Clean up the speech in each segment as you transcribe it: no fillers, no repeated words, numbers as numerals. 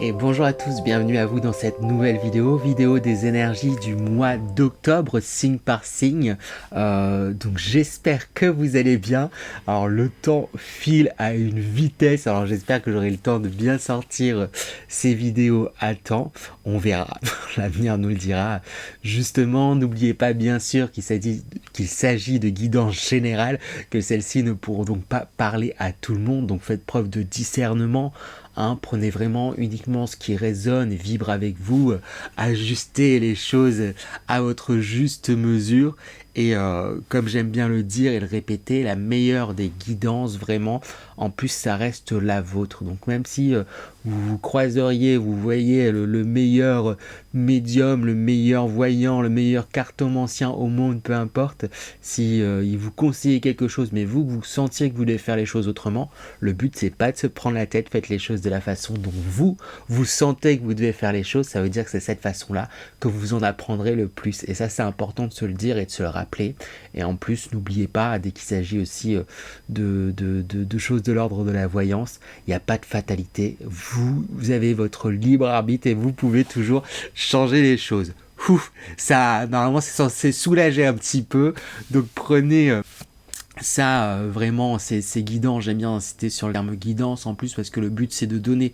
Et bonjour à tous, bienvenue à vous dans cette nouvelle vidéo des énergies du mois d'octobre, signe par signe. Donc j'espère que vous allez bien. Alors le temps file à une vitesse, alors j'espère que j'aurai le temps de bien sortir ces vidéos à temps. On verra, l'avenir nous le dira. Justement, n'oubliez pas bien sûr qu'il s'agit de guidance générale, que celles-ci ne pourront donc pas parler à tout le monde, donc faites preuve de discernement. Prenez vraiment uniquement ce qui résonne et vibre avec vous, ajustez les choses à votre juste mesure et comme j'aime bien le dire et le répéter, la meilleure des guidances vraiment, en plus ça reste la vôtre. Donc même si vous croiseriez, vous voyez le meilleur médium, le meilleur voyant, le meilleur cartomancien au monde, peu importe, si il vous conseille quelque chose mais vous sentiez que vous devez faire les choses autrement, le but c'est pas de se prendre la tête, faites les choses de la façon dont vous sentez que vous devez faire les choses, ça veut dire que c'est cette façon-là que vous en apprendrez le plus. Et ça, c'est important de se le dire et de se le rappeler. Et en plus, n'oubliez pas, dès qu'il s'agit aussi de choses de l'ordre de la voyance, il n'y a pas de fatalité. Vous avez votre libre arbitre et vous pouvez toujours changer les choses. Ouf, ça, normalement, c'est censé soulager un petit peu. Donc, prenez... ça, vraiment, c'est guidant. J'aime bien insister sur le terme guidance en plus parce que le but c'est de donner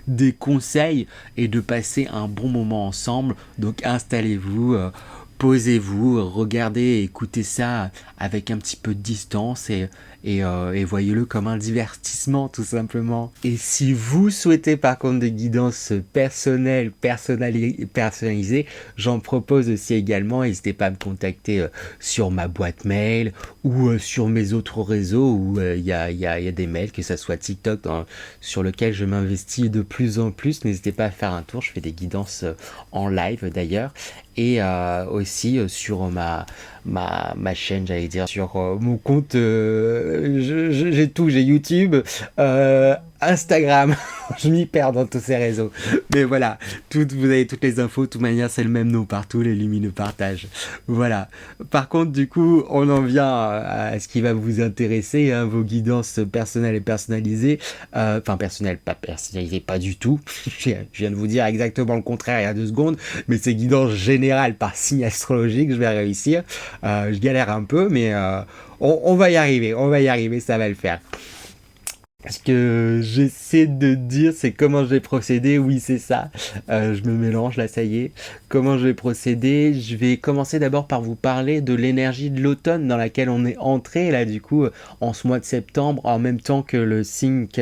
des conseils et de passer un bon moment ensemble. Donc installez-vous, posez-vous, regardez et écoutez ça avec un petit peu de distance et voyez-le comme un divertissement tout simplement. Et si vous souhaitez par contre des guidances personnelles, personnalisées, j'en propose aussi également. N'hésitez pas à me contacter sur ma boîte mail ou sur mes autres réseaux où il y a des mails, que ça soit TikTok sur lequel je m'investis de plus en plus. N'hésitez pas à faire un tour, je fais des guidances en live d'ailleurs. Et aussi sur ma chaîne, j'allais dire, sur mon compte, j'ai tout, j'ai YouTube, Instagram, je m'y perds dans tous ces réseaux. Mais voilà, vous avez toutes les infos, de toute manière c'est le même nom partout, les lumineux partagent. Voilà. Par contre, du coup, on en vient à ce qui va vous intéresser, hein, vos guidances personnelles et personnalisées. Enfin, personnelles, pas personnalisées, pas du tout. Je viens de vous dire exactement le contraire il y a 2 secondes, mais c'est guidance générale par signe astrologique, je vais réussir. Je galère un peu, mais on va y arriver, ça va le faire. Ce que j'essaie de dire, c'est comment je vais procéder. Oui, c'est ça. Je me mélange là, ça y est. Comment je vais procéder? Je vais commencer d'abord par vous parler de l'énergie de l'automne dans laquelle on est entré là, du coup, en ce mois de septembre, en même temps que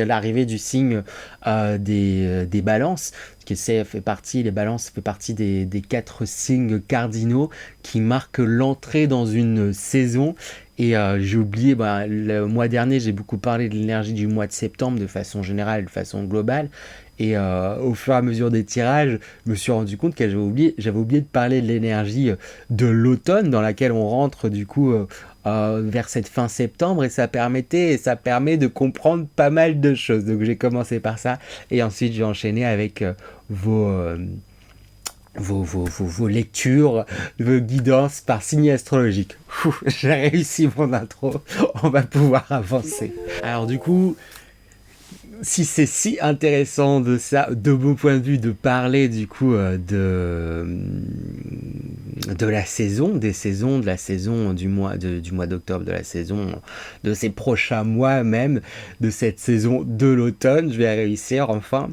l'arrivée du signe des balances. Parce que les balances fait partie des 4 signes cardinaux qui marquent l'entrée dans une saison. Et j'ai oublié, le mois dernier, j'ai beaucoup parlé de l'énergie du mois de septembre de façon générale, de façon globale. Et au fur et à mesure des tirages, je me suis rendu compte que j'avais oublié de parler de l'énergie de l'automne dans laquelle on rentre du coup vers cette fin septembre. Et ça permet de comprendre pas mal de choses. Donc j'ai commencé par ça et ensuite j'ai enchaîné avec vos lectures, vos guidances par signe astrologique. J'ai réussi mon intro, on va pouvoir avancer. Alors du coup, si c'est si intéressant de mon point de vue, de parler du coup de la saison, de la saison du mois d'octobre, de la saison, de ces prochains mois même, de cette saison de l'automne, je vais réussir enfin.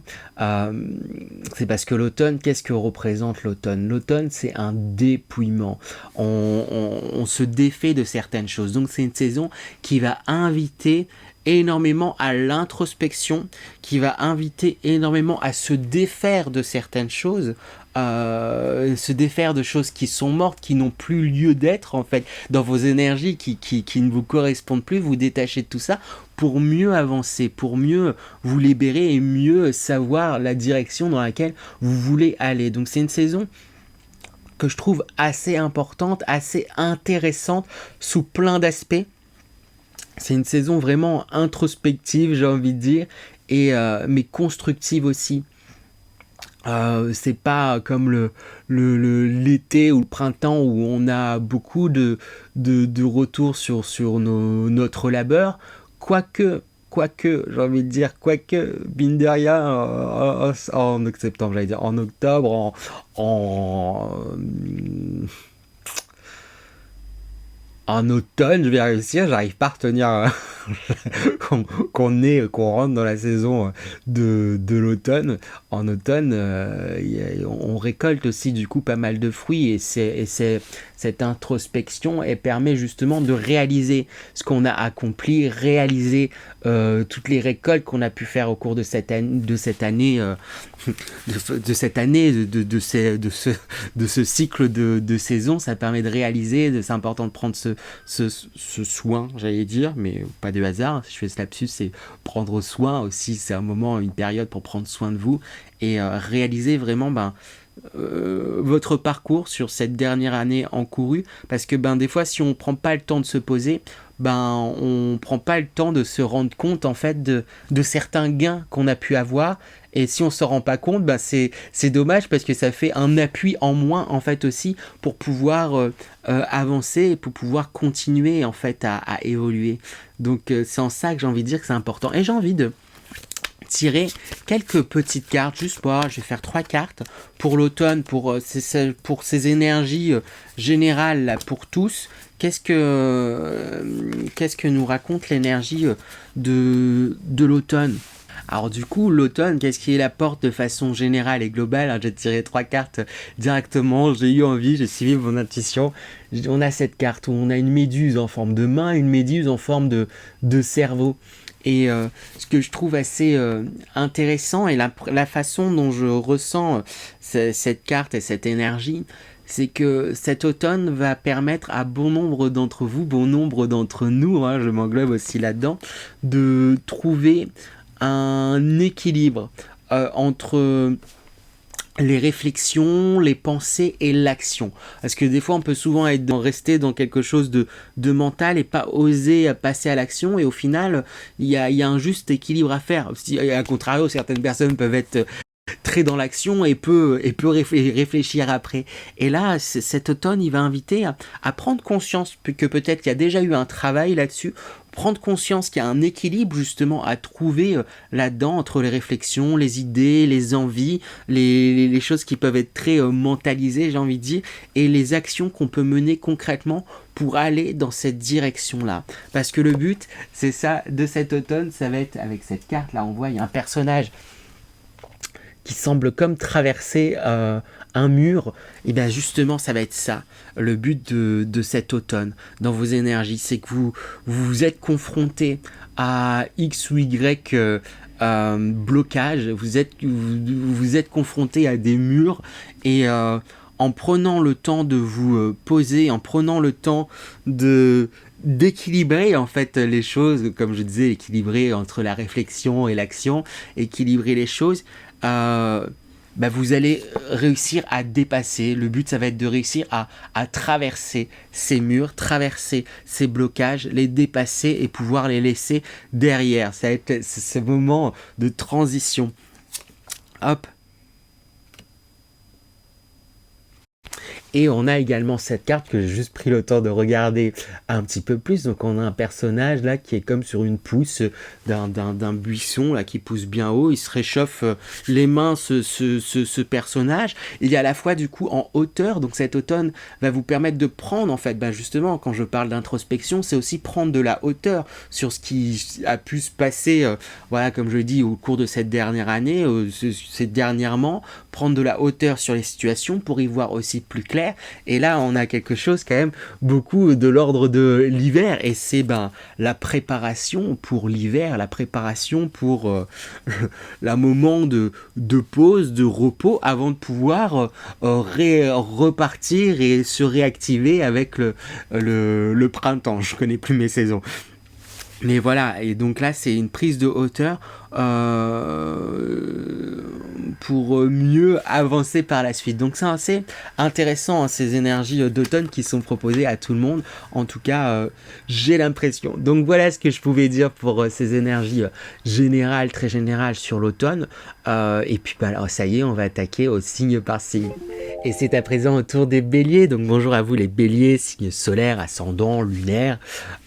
C'est parce que l'automne, qu'est-ce que représente l'automne? L'automne, c'est un dépouillement. On se défait de certaines choses. Donc c'est une saison qui va inviter énormément à l'introspection, qui va inviter énormément à se défaire de certaines choses, se défaire de choses qui sont mortes, qui n'ont plus lieu d'être en fait, dans vos énergies qui ne vous correspondent plus, vous détachez de tout ça pour mieux avancer, pour mieux vous libérer et mieux savoir la direction dans laquelle vous voulez aller. Donc c'est une saison que je trouve assez importante, assez intéressante sous plein d'aspects. C'est une saison vraiment introspective, j'ai envie de dire, et mais constructive aussi. C'est pas comme l'été ou le printemps où on a beaucoup de retours sur notre labeur, quoique quoique, j'ai envie de dire, quoique, mine de rien, en septembre, j'allais dire, en octobre, en automne, je vais réussir, j'arrive pas à retenir qu'on rentre dans la saison de l'automne. En automne, on récolte aussi du coup pas mal de fruits cette introspection, elle permet justement de réaliser ce qu'on a accompli, réaliser toutes les récoltes qu'on a pu faire au cours de cette année, de cette année, de ce cycle de saison. Ça permet de réaliser, c'est important de prendre ce soin, j'allais dire, mais pas de hasard. Si je fais ce lapsus, c'est prendre soin aussi. C'est un moment, une période pour prendre soin de vous et réaliser vraiment votre parcours sur cette dernière année encourue, parce que des fois si on prend pas le temps de se poser, on prend pas le temps de se rendre compte en fait de certains gains qu'on a pu avoir, et si on se rend pas compte, c'est dommage, parce que ça fait un appui en moins en fait aussi pour pouvoir avancer et pour pouvoir continuer en fait à évoluer. Donc c'est en ça que j'ai envie de dire que c'est important, et j'ai envie de tirer quelques petites cartes, juste pour, je vais faire 3 cartes pour l'automne, pour ces énergies générales là, pour tous. Qu'est-ce que nous raconte l'énergie de l'automne? Alors du coup, l'automne, qu'est-ce qu'il apporte de façon générale et globale? Alors, j'ai tiré 3 cartes directement, j'ai eu envie, j'ai suivi mon intuition. On a cette carte où on a une méduse en forme de main, une méduse en forme de cerveau. Et ce que je trouve assez intéressant, et la façon dont je ressens cette carte et cette énergie, c'est que cet automne va permettre à bon nombre d'entre vous, bon nombre d'entre nous, je m'englobe aussi là-dedans, de trouver un équilibre entre les réflexions, les pensées et l'action. Parce que des fois, on peut souvent rester dans quelque chose de mental et pas oser passer à l'action. Et au final, il y a un juste équilibre à faire. À contrario, certaines personnes peuvent être très dans l'action et peut réfléchir après. Et là, cet automne, il va inviter à prendre conscience que peut-être qu'il y a déjà eu un travail là-dessus, prendre conscience qu'il y a un équilibre justement à trouver là-dedans entre les réflexions, les idées, les envies, les choses qui peuvent être très mentalisées, j'ai envie de dire, et les actions qu'on peut mener concrètement pour aller dans cette direction-là. Parce que le but, c'est ça, de cet automne, ça va être, avec cette carte-là, on voit, il y a un personnage qui semble comme traverser un mur, et bien justement ça va être ça, le but de cet automne dans vos énergies, c'est que vous êtes confronté à X ou Y blocage, vous êtes confronté à des murs, et en prenant le temps de vous poser, en prenant le temps d'équilibrer en fait les choses, comme je disais, équilibrer entre la réflexion et l'action, équilibrer les choses, vous allez réussir à dépasser. Le but, ça va être de réussir à traverser ces murs, traverser ces blocages, les dépasser et pouvoir les laisser derrière. Ça va être ce moment de transition. Hop. Et on a également cette carte que j'ai juste pris le temps de regarder un petit peu plus. Donc on a un personnage là qui est comme sur une pousse d'un buisson là qui pousse bien haut. Il se réchauffe les mains, ce personnage. Il est à la fois du coup en hauteur. Donc cet automne va vous permettre de prendre en fait, justement quand je parle d'introspection, c'est aussi prendre de la hauteur sur ce qui a pu se passer, comme je le dis, au cours de cette dernière année, dernièrement, prendre de la hauteur sur les situations pour y voir aussi plus clair. Et là on a quelque chose quand même beaucoup de l'ordre de l'hiver, et c'est la préparation pour l'hiver, la préparation pour la moment de pause, de repos, avant de pouvoir repartir et se réactiver avec le printemps. Je connais plus mes saisons. Mais voilà, et donc là c'est une prise de hauteur mieux avancer par la suite. Donc c'est assez intéressant, hein, ces énergies d'automne qui sont proposées à tout le monde. En tout cas, j'ai l'impression. Donc voilà ce que je pouvais dire pour ces énergies générales, très générales sur l'automne. Et puis bah, alors, ça y est, on va attaquer au signe par signe. Et c'est à présent au tour des béliers. Donc bonjour à vous les béliers, signe solaire, ascendant, lunaire.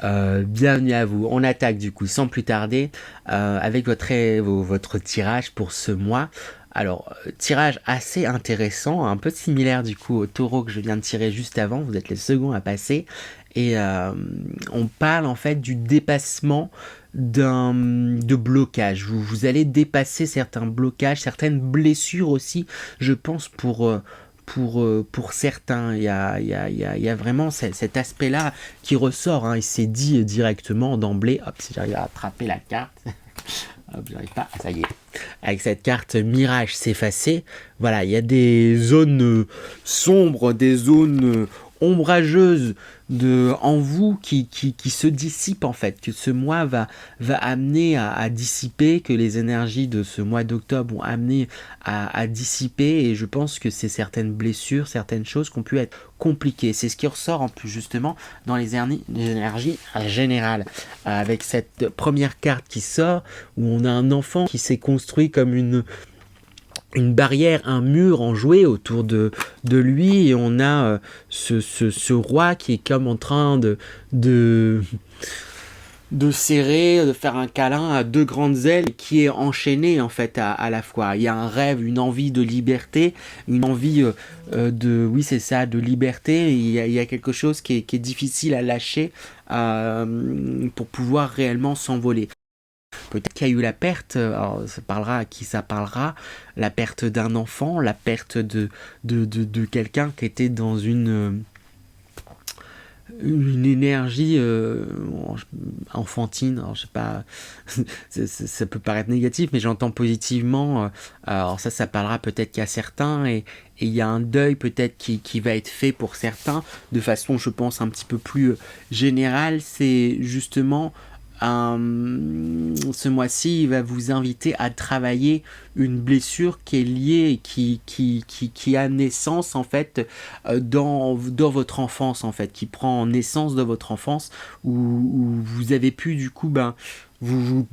Bienvenue à vous. On attaque du coup sans plus tarder avec votre tirage pour ce mois. Alors, tirage assez intéressant, un peu similaire du coup au taureau que je viens de tirer juste avant, vous êtes les seconds à passer, et on parle en fait du dépassement de blocage. Vous allez dépasser certains blocages, certaines blessures aussi, je pense pour certains. Il y a vraiment cet aspect-là qui ressort, hein, il s'est dit directement d'emblée, hop, si j'arrive à attraper la carte... Hop, j'arrive pas, ça y est. Avec cette carte Mirage s'effacer, voilà, il y a des zones sombres, des zones ombrageuses en vous qui se dissipent en fait, que ce mois va amener à dissiper, que les énergies de ce mois d'octobre vont amener à dissiper, et je pense que c'est certaines blessures, certaines choses qui ont pu être compliquées. C'est ce qui ressort en plus justement dans les énergies générales, avec cette première carte qui sort, où on a un enfant qui s'est construit comme une barrière, un mur en jouet autour de lui, et on a ce roi qui est comme en train de serrer, de faire un câlin à deux grandes ailes, qui est enchaîné en fait à la fois. Il y a un rêve, une envie de liberté, une envie oui c'est ça, de liberté. Il y a quelque chose qui est difficile à lâcher pour pouvoir réellement s'envoler. Peut-être qu'il y a eu la perte, alors ça parlera à qui ça parlera, la perte d'un enfant, la perte de quelqu'un qui était dans une énergie enfantine. Alors je sais pas, ça peut paraître négatif, mais j'entends positivement. Alors ça parlera peut-être qu'à certains, et il y a un deuil peut-être qui va être fait pour certains, de façon je pense un petit peu plus générale. C'est justement... ce mois-ci, il va vous inviter à travailler une blessure qui est liée, qui a naissance en fait dans votre enfance, en fait, qui prend naissance dans votre enfance, où vous avez pu du coup vous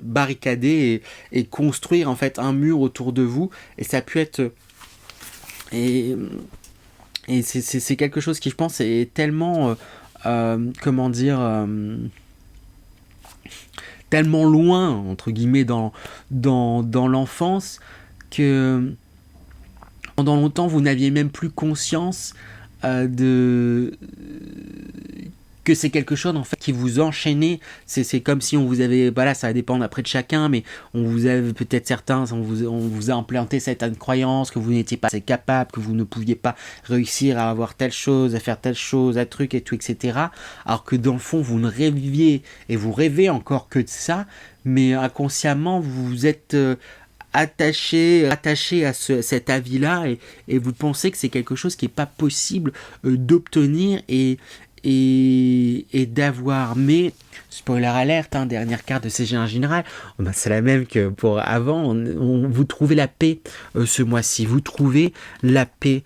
barricader et construire en fait un mur autour de vous, et ça a pu être et c'est quelque chose qui, je pense, est tellement comment dire, tellement loin entre guillemets dans l'enfance, que pendant longtemps vous n'aviez même plus conscience que c'est quelque chose en fait qui vous enchaînait. C'est comme si on vous avait, voilà, ça va dépendre après de chacun, mais on vous avait peut-être certains, on vous a implanté cette croyance que vous n'étiez pas assez capable, que vous ne pouviez pas réussir à avoir telle chose, à faire telle chose, à truc et tout, etc. Alors que dans le fond vous ne rêviez, et vous rêvez encore que de ça, mais inconsciemment vous êtes attaché à cet avis-là, et vous pensez que c'est quelque chose qui n'est pas possible d'obtenir et d'avoir. Mais spoiler alerte, hein, dernière carte de CG en général, c'est la même que pour avant. Vous trouvez la paix ce mois-ci, vous trouvez la paix.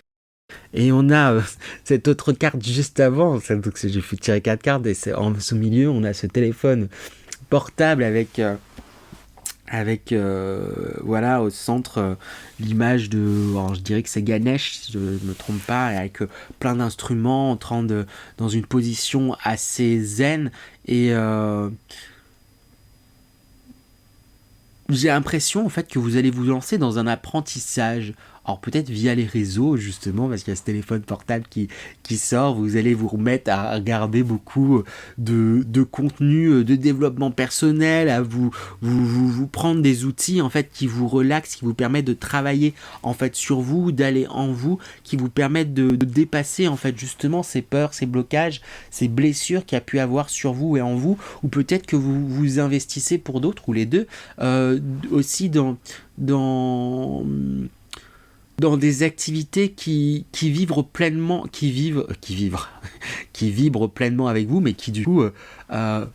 Et on a cette autre carte juste avant, donc j'ai fait tirer 4 cartes, et c'est en ce milieu on a ce téléphone portable avec voilà, au centre l'image de, alors je dirais que c'est Ganesh si je ne me trompe pas, avec plein d'instruments dans une position assez zen, et j'ai l'impression en fait que vous allez vous lancer dans un apprentissage. Alors peut-être via les réseaux justement, parce qu'il y a ce téléphone portable qui sort, vous allez vous remettre à regarder beaucoup de contenu de développement personnel, à vous prendre des outils en fait qui vous relaxent, qui vous permettent de travailler en fait sur vous, d'aller en vous, qui vous permettent de dépasser en fait justement ces peurs, ces blocages, ces blessures qu'il y a pu avoir sur vous et en vous, ou peut-être que vous investissez pour d'autres, ou les deux, aussi dans dans des activités qui vibrent pleinement, qui vibrent pleinement avec vous, mais qui du coup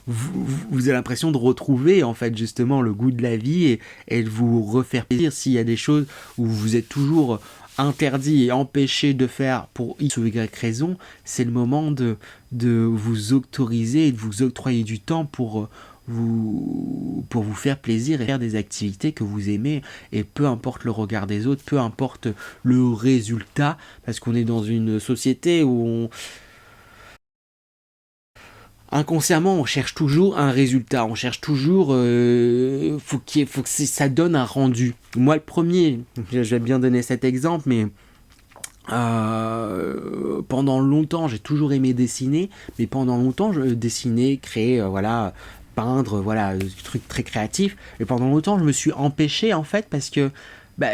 vous avez l'impression de retrouver en fait justement le goût de la vie et de vous refaire plaisir. S'il y a des choses où vous êtes toujours interdit et empêché de faire pour X ou Y raison, c'est le moment de vous autoriser et de vous octroyer du temps pour vous faire plaisir et faire des activités que vous aimez, et peu importe le regard des autres, peu importe le résultat, parce qu'on est dans une société où inconsciemment on cherche toujours un résultat, on cherche toujours faut que ça donne un rendu. Moi le premier, je vais bien donner cet exemple, mais pendant longtemps j'ai toujours aimé dessiner, mais pendant longtemps je dessinais, créer, voilà, peindre, voilà, des trucs très créatifs, et pendant longtemps je me suis empêché en fait parce que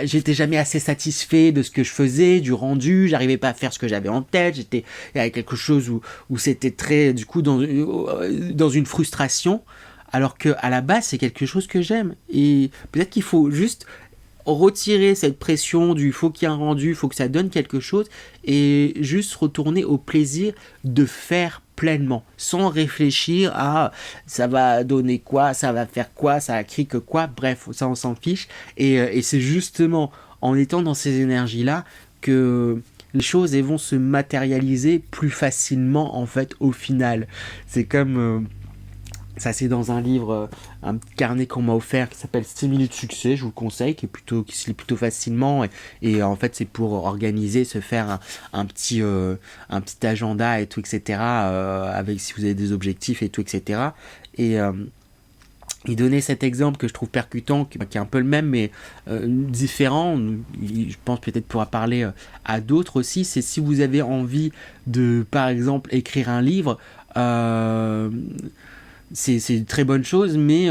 j'étais jamais assez satisfait de ce que je faisais, du rendu, j'arrivais pas à faire ce que j'avais en tête, il y avait quelque chose où c'était très, du coup, dans une frustration, alors que à la base c'est quelque chose que j'aime, et peut-être qu'il faut juste retirer cette pression du faut qu'il y ait un rendu, faut que ça donne quelque chose, et juste retourner au plaisir de faire pleinement, sans réfléchir à ça va donner quoi, ça va faire quoi, ça a écrit que quoi, bref, ça on s'en fiche, et c'est justement en étant dans ces énergies-là que les choses vont se matérialiser plus facilement en fait au final. C'est comme... ça, c'est dans un livre, un petit carnet qu'on m'a offert qui s'appelle 6 minutes succès, je vous le conseille, qui se lit plutôt facilement. Et en fait, c'est pour organiser, se faire un petit agenda et tout, etc. Avec si vous avez des objectifs et tout, etc. Et il donnait cet exemple que je trouve percutant, qui est un peu le même, mais différent. Je pense peut-être pourra parler à d'autres aussi. C'est si vous avez envie de, par exemple, écrire un livre. C'est une très bonne chose, mais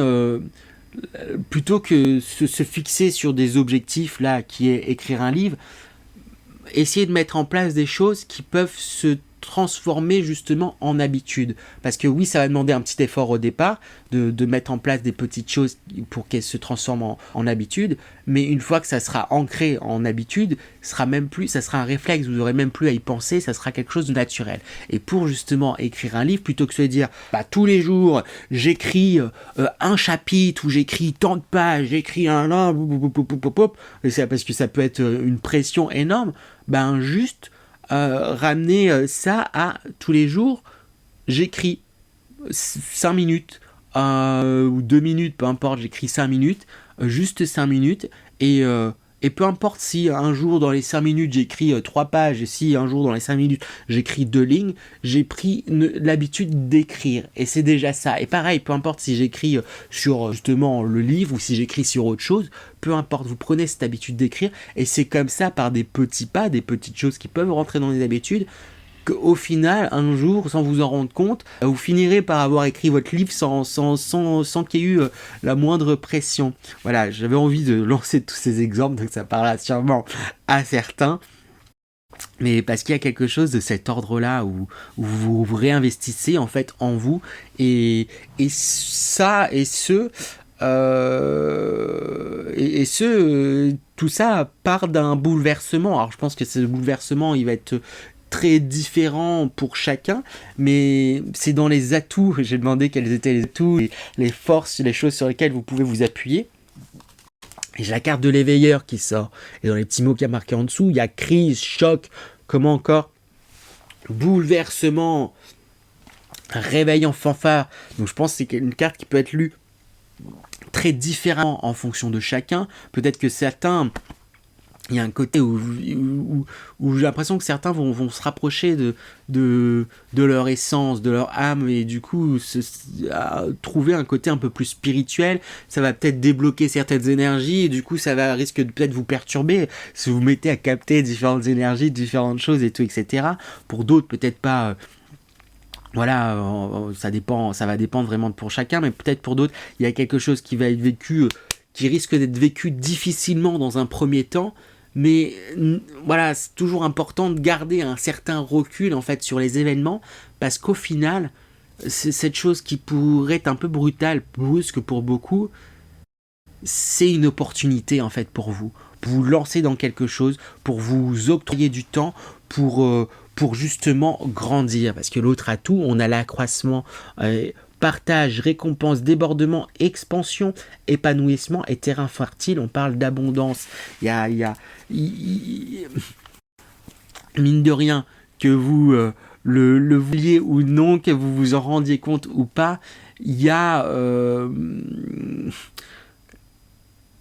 plutôt que se fixer sur des objectifs là, qui est écrire un livre, essayer de mettre en place des choses qui peuvent se transformer justement en habitude. Parce que oui, ça va demander un petit effort au départ de mettre en place des petites choses pour qu'elles se transforment en habitude, mais une fois que ça sera ancré en habitude, ça sera un réflexe, vous n'aurez même plus à y penser, ça sera quelque chose de naturel. Et pour justement écrire un livre, plutôt que de se dire tous les jours j'écris un chapitre ou j'écris tant de pages, j'écris et c'est parce que ça peut être une pression énorme, juste ramener ça à tous les jours, j'écris 5 minutes ou 2 minutes, peu importe, j'écris 5 minutes, juste 5 minutes, et peu importe si un jour dans les 5 minutes j'écris 3 pages, et si un jour dans les 5 minutes j'écris 2 lignes, j'ai pris l'habitude d'écrire, et c'est déjà ça. Et pareil, peu importe si j'écris sur justement le livre, ou si j'écris sur autre chose, peu importe, vous prenez cette habitude d'écrire, et c'est comme ça, par des petits pas, des petites choses qui peuvent rentrer dans les habitudes, qu'au final, un jour, sans vous en rendre compte, vous finirez par avoir écrit votre livre sans qu'il y ait eu la moindre pression. Voilà, j'avais envie de lancer tous ces exemples, donc ça parlera sûrement à certains. Mais parce qu'il y a quelque chose de cet ordre-là où vous réinvestissez en fait en vous, et ça et ce... tout ça part d'un bouleversement. Alors je pense que ce bouleversement il va être très différent pour chacun, mais c'est dans les atouts. J'ai demandé quels étaient les atouts, les forces, les choses sur lesquelles vous pouvez vous appuyer. Et j'ai la carte de l'éveilleur qui sort, et dans les petits mots qu'il y a marqués en dessous, il y a crise, choc, comment encore, bouleversement, réveil en fanfare. Donc je pense que c'est une carte qui peut être lue très différemment en fonction de chacun. Peut-être que certains, il y a un côté où j'ai l'impression que certains vont se rapprocher de leur essence, de leur âme, et du coup trouver un côté un peu plus spirituel. Ça va peut-être débloquer certaines énergies, et du coup ça risque de peut-être vous perturber si vous mettez à capter différentes énergies, différentes choses et tout, etc. Pour d'autres, peut-être pas... Voilà, ça va dépendre vraiment pour chacun, mais peut-être pour d'autres, il y a quelque chose qui va être vécu, qui risque d'être vécu difficilement dans un premier temps, mais voilà, c'est toujours important de garder un certain recul en fait sur les événements, parce qu'au final, c'est cette chose qui pourrait être un peu brutale, brusque pour beaucoup, c'est une opportunité en fait pour vous, pour vous lancer dans quelque chose, pour vous octroyer du temps, pour justement grandir. Parce que l'autre atout, on a l'accroissement, partage, récompense, débordement, expansion, épanouissement et terrain fertile. On parle d'abondance. Mine de rien, que vous le vouliez ou non, que vous vous en rendiez compte ou pas, il y a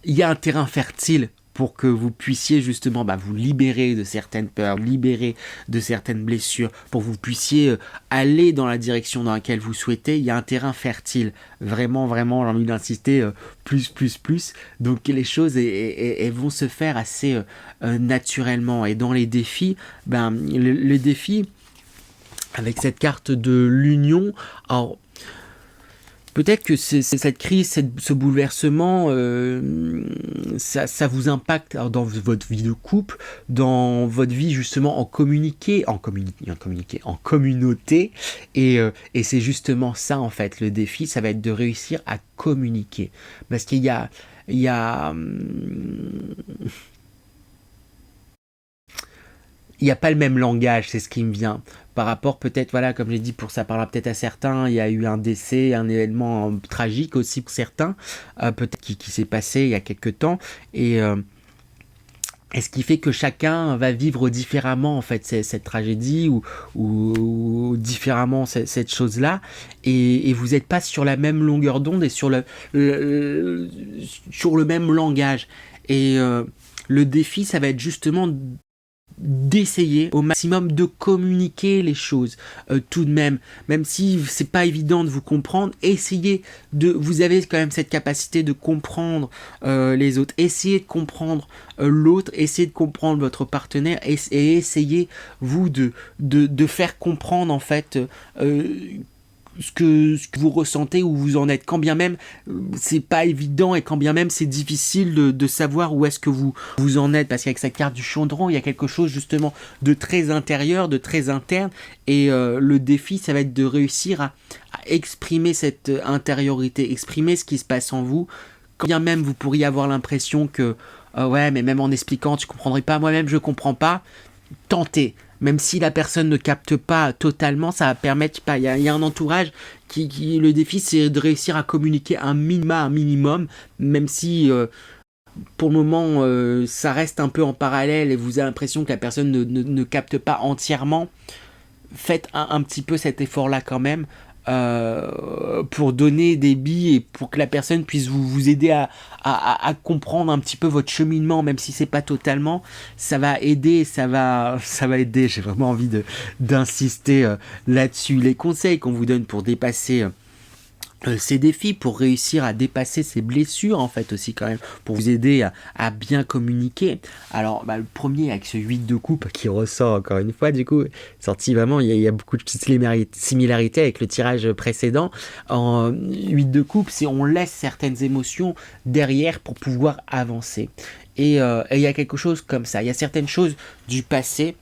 un terrain fertile pour que vous puissiez justement vous libérer de certaines peurs, libérer de certaines blessures, pour que vous puissiez aller dans la direction dans laquelle vous souhaitez. Il y a un terrain fertile, vraiment, vraiment, j'ai envie d'insister, plus. Donc les choses elles vont se faire assez naturellement. Et dans les défis, les défis, avec cette carte de l'union, alors peut-être que cette crise, ce bouleversement, ça vous impacte dans votre vie de couple, dans votre vie justement en communauté, et c'est justement ça en fait le défi, ça va être de réussir à communiquer, parce qu'il y a il n'y a pas le même langage, c'est ce qui me vient. Par rapport peut-être, voilà, comme j'ai dit, ça parlera peut-être à certains, il y a eu un décès, un événement tragique aussi pour certains, peut-être qui s'est passé il y a quelques temps, et ce qui fait que chacun va vivre différemment en fait cette tragédie ou différemment cette chose-là, et vous n'êtes pas sur la même longueur d'onde et sur le même langage. Et le défi, ça va être justement d'essayer au maximum de communiquer les choses, tout de même si c'est pas évident de vous comprendre, vous avez quand même cette capacité de comprendre les autres, essayez de comprendre l'autre, essayez de comprendre votre partenaire, et essayez vous de faire comprendre en fait ce que vous ressentez, où vous en êtes, quand bien même c'est pas évident et quand bien même c'est difficile de savoir où est-ce que vous en êtes, parce qu'avec cette carte du chaudron, il y a quelque chose justement de très intérieur, de très interne, et le défi, ça va être de réussir à exprimer cette intériorité, exprimer ce qui se passe en vous, quand bien même vous pourriez avoir l'impression que ouais, mais même en expliquant, tu comprendrais pas, moi-même je comprends pas, tentez. Même si la personne ne capte pas totalement, ça va permettre, il y a un entourage le défi, c'est de réussir à communiquer un minimum, même si pour le moment ça reste un peu en parallèle et vous avez l'impression que la personne ne capte pas entièrement. Faites un petit peu cet effort-là quand même, pour donner des billes et pour que la personne puisse vous aider à comprendre un petit peu votre cheminement, même si c'est pas totalement, ça va aider, ça va aider. J'ai vraiment envie d'insister là-dessus. Les conseils qu'on vous donne pour dépasser ces défis, pour réussir à dépasser ces blessures en fait aussi quand même, pour vous aider à bien communiquer. Alors le premier, avec ce 8 de coupe qui ressort encore une fois, du coup sorti vraiment, il y a beaucoup de similarités avec le tirage précédent. En 8 de coupe, c'est on laisse certaines émotions derrière pour pouvoir avancer, et il y a quelque chose comme ça, il y a certaines choses du passé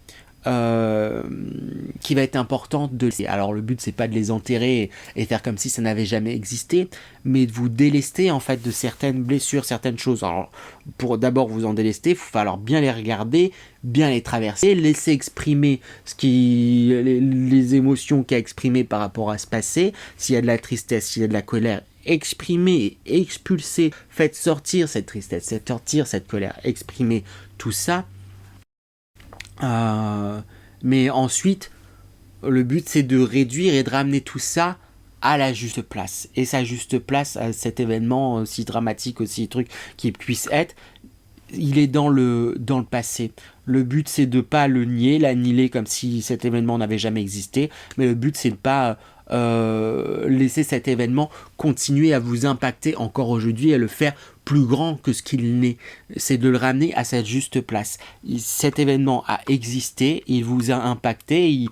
qui va être importante de... Alors le but, c'est pas de les enterrer et faire comme si ça n'avait jamais existé, mais de vous délester en fait de certaines blessures, certaines choses. Alors pour d'abord vous en délester, il va falloir bien les regarder, bien les traverser, laisser exprimer les émotions qu'il y a exprimées par rapport à ce passé. S'il y a de la tristesse, s'il y a de la colère, exprimez, expulsez, faites sortir cette tristesse, faites sortir cette colère, exprimez tout ça. Mais ensuite, le but, c'est de réduire et de ramener tout ça à la juste place. Et sa juste place, à cet événement aussi dramatique, aussi truc qui puisse être, il est dans le passé. Le but, c'est de pas le nier, l'annihiler comme si cet événement n'avait jamais existé, mais le but, c'est de pas laisser cet événement continuer à vous impacter encore aujourd'hui et le faire plus grand que ce qu'il n'est. C'est de le ramener à sa juste place. Cet événement a existé, il vous a impacté,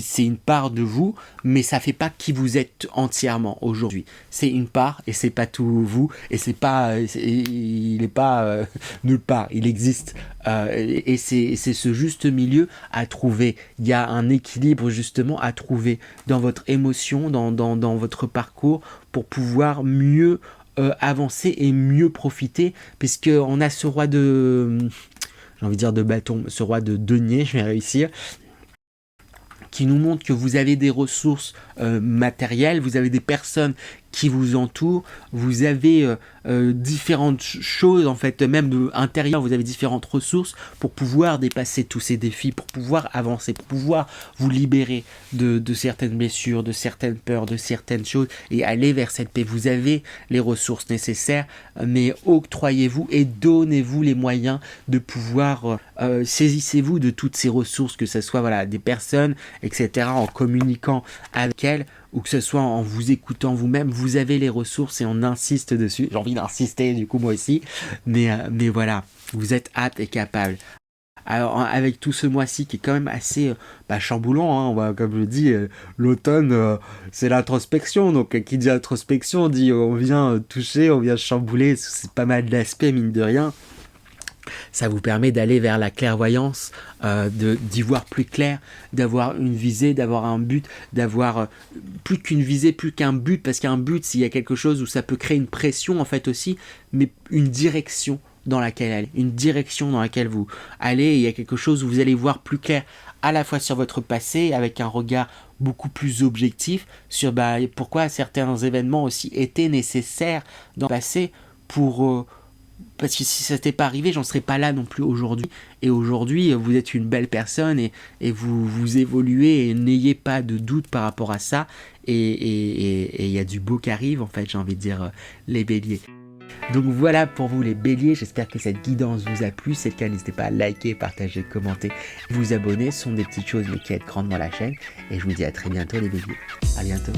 c'est une part de vous, mais ça fait pas qui vous êtes entièrement aujourd'hui. C'est une part et c'est pas tout vous, et il n'est pas nulle part, il existe. Et c'est ce juste milieu à trouver. Il y a un équilibre justement à trouver dans votre émotion, dans votre parcours, pour pouvoir mieux avancer et mieux profiter, puisqu'on a ce roi de... j'ai envie de dire de bâton, ce roi de denier, je vais réussir, qui nous montre que vous avez des ressources matérielles, vous avez des personnes qui vous entourent, vous avez différentes choses, en fait, même de intérieur, vous avez différentes ressources pour pouvoir dépasser tous ces défis, pour pouvoir avancer, pour pouvoir vous libérer de certaines blessures, de certaines peurs, de certaines choses, et aller vers cette paix. Vous avez les ressources nécessaires, mais octroyez-vous et donnez-vous les moyens de pouvoir, saisissez-vous de toutes ces ressources, que ce soit voilà, des personnes, etc., en communiquant avec elles, ou que ce soit en vous écoutant vous-même, vous avez les ressources et on insiste dessus. J'ai envie d'insister du coup moi aussi, mais voilà, vous êtes apte et capable. Alors avec tout ce mois-ci qui est quand même assez chamboulant, hein, comme je dis, l'automne c'est l'introspection, donc qui dit introspection dit on vient toucher, on vient chambouler, c'est pas mal d'aspects mine de rien. Ça vous permet d'aller vers la clairvoyance, d'y voir plus clair, d'avoir une visée, d'avoir un but, d'avoir plus qu'une visée, plus qu'un but, parce qu'un but, s'il y a quelque chose où ça peut créer une pression en fait aussi, mais une direction dans laquelle aller, une direction dans laquelle vous allez, et il y a quelque chose où vous allez voir plus clair à la fois sur votre passé, avec un regard beaucoup plus objectif sur pourquoi certains événements aussi étaient nécessaires dans le passé pour... parce que si ça n'était pas arrivé, j'en serais pas là non plus aujourd'hui. Et aujourd'hui, vous êtes une belle personne et vous évoluez et n'ayez pas de doute par rapport à ça. Et il y a du beau qui arrive, en fait, j'ai envie de dire, les béliers. Donc voilà pour vous les béliers, j'espère que cette guidance vous a plu. Si c'est le cas, n'hésitez pas à liker, partager, commenter, vous abonner. Ce sont des petites choses mais qui aident grandement la chaîne. Et je vous dis à très bientôt les béliers. À bientôt.